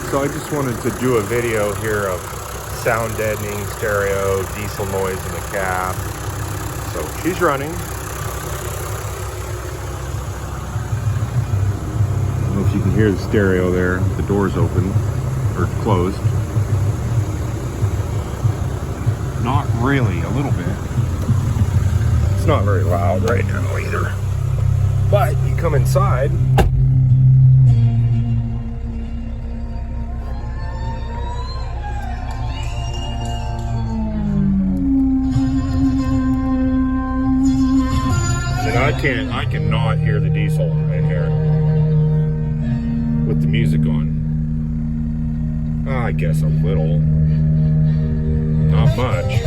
So I just wanted to do a video here of sound deadening, stereo, diesel noise in the cab. So she's running. I don't know if you can hear the stereo there. The door's open or closed. Not really, a little bit. It's not very loud right now either. But you come inside. And I cannot hear the diesel in here with the music on. I guess a little, not much.